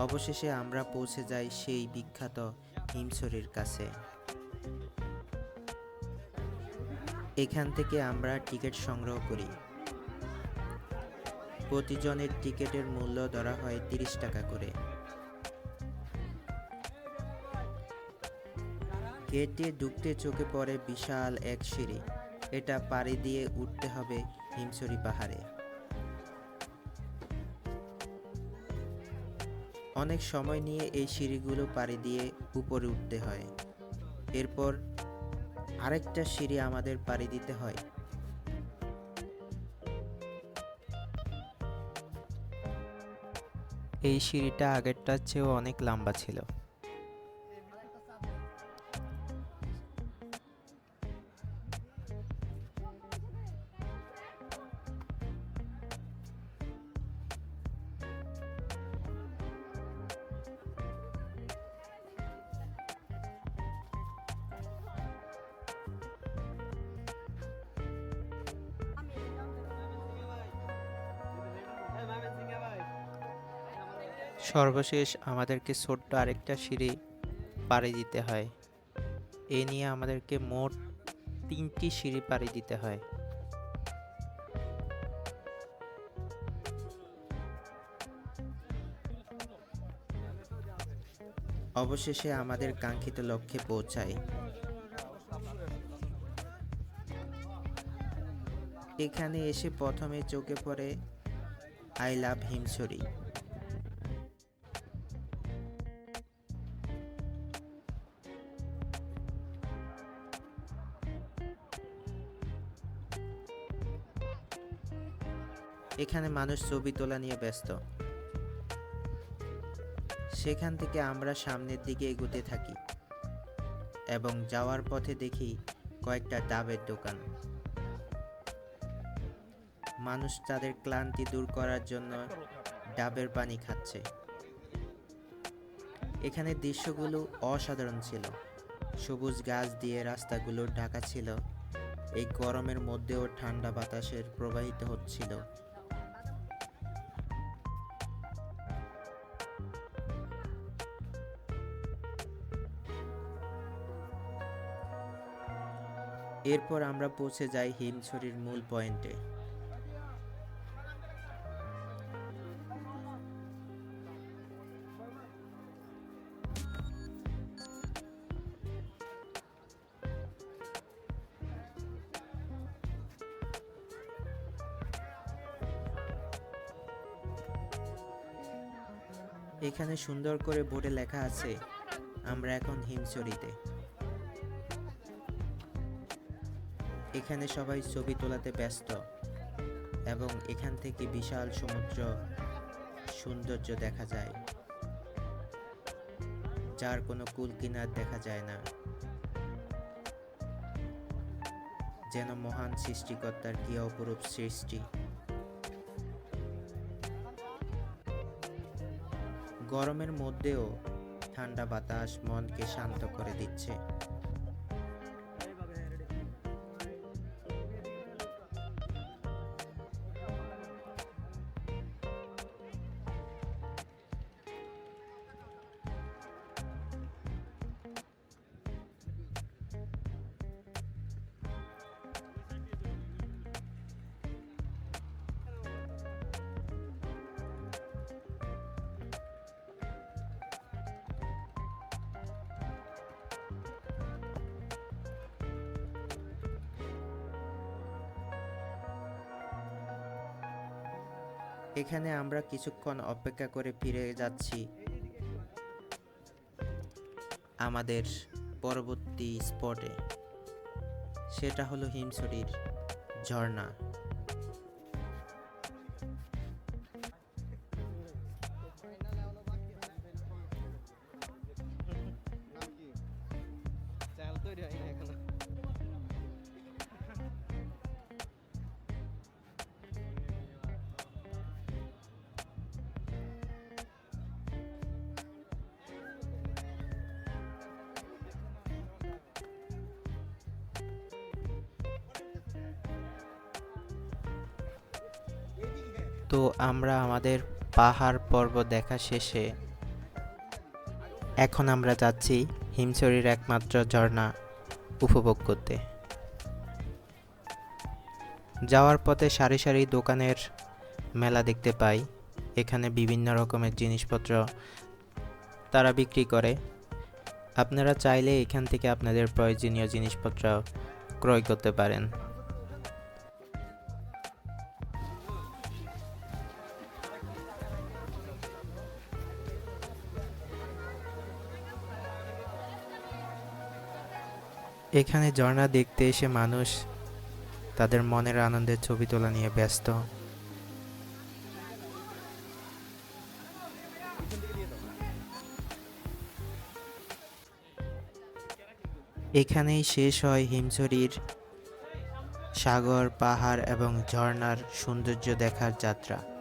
অবশেষে আমরা পৌঁছে যাই সেই বিখ্যাত হিমছড়ির কাছে। এখান থেকে আমরা টিকিট সংগ্রহ করি। প্রতিজনের টিকিটের মূল্য ধরা হয় ৩০ টাকা করে। গেটে ঢুকতে চোখে পড়ে বিশাল এক সিঁড়ি। এটা পাড়ি দিয়ে উঠতে হবে হিমছড়ি পাহাড়ে। অনেক সময় নিয়ে এই সিঁড়িগুলো পাড়ি দিয়ে উপরে উঠতে হয়। এরপর আরেকটা সিঁড়ি আমাদের পাড়ি দিতে হয়। এই সিঁড়িটা আগেরটার চেয়েও অনেক লম্বা ছিল। সর্বশেষ আমাদেরকে ছোট্ট আরেকটা সিঁড়ি পাড়ি দিতে হয়। এ নিয়ে আমাদেরকে মোট ৩টি সিঁড়ি পাড়ি দিতে হয়। অবশেষে আমাদের কাঙ্ক্ষিত লক্ষ্যে পৌঁছাই। এখানে এসে প্রথমে চোখে পড়ে আই লাভ হিমছড়ি। এখানে মানুষ ছবি তোলা নিয়ে ব্যস্ত। সেখান থেকে আমরা সামনের দিকে এগোতে থাকি এবং যাওয়ার পথে দেখি কয়েকটা ডাবের দোকান। মানুষ তাদের ক্লান্তি দূর করার জন্য ডাবের পানি খাচ্ছে। এখানে দৃশ্যগুলো অসাধারণ ছিল। সবুজ গাছ দিয়ে রাস্তাগুলো ঢাকা ছিল। এই গরমের মধ্যেও ঠান্ডা বাতাসের প্রবাহিত হচ্ছিল। এরপর আমরা পৌঁছে যাই হিমছড়ির মূল পয়েন্টে। এখানে সুন্দর করে বোর্ডে লেখা আছে, আমরা এখন হিমছড়িতে। এখানে সবাই ছবি তোলাতে ব্যস্ত এবং এখান থেকে বিশাল সমুদ্র সৌন্দর্য দেখা যায়, যার কোনো কূল কিনার দেখা যায় না। যেন মহান সৃষ্টিকর্তার কি অপরূপ সৃষ্টি। গরমের মধ্যেও ঠান্ডা বাতাস মনকে শান্ত করে দিচ্ছে। এখানে আমরা কিছুক্ষণ অপেক্ষা করে ফিরে যাচ্ছি আমাদের পরবর্তী স্পটে। সেটা হলো হিমছড়ির ঝর্ণা। তো আমরা আমাদের পাহাড় পর্বত দেখা শেষে এখন আমরা যাচ্ছি হিমছড়ির একমাত্র ঝর্ণা উপভোগ করতে। যাওয়ার পথে সারি সারি দোকানের মেলা দেখতে পাই। এখানে বিভিন্ন রকমের জিনিসপত্র তারা বিক্রি করে। আপনারা চাইলে এখান থেকে আপনাদের প্রয়োজনীয় জিনিসপত্র ক্রয় করতে পারেন। এখানে ঝর্ণা দেখতে এসে মানুষ তাদের মনের আনন্দের ছবি তোলা নিয়ে ব্যস্ত। এখানেই শেষ হয় হিমছড়ির সাগর, পাহাড় এবং ঝর্ণার সৌন্দর্য দেখার যাত্রা।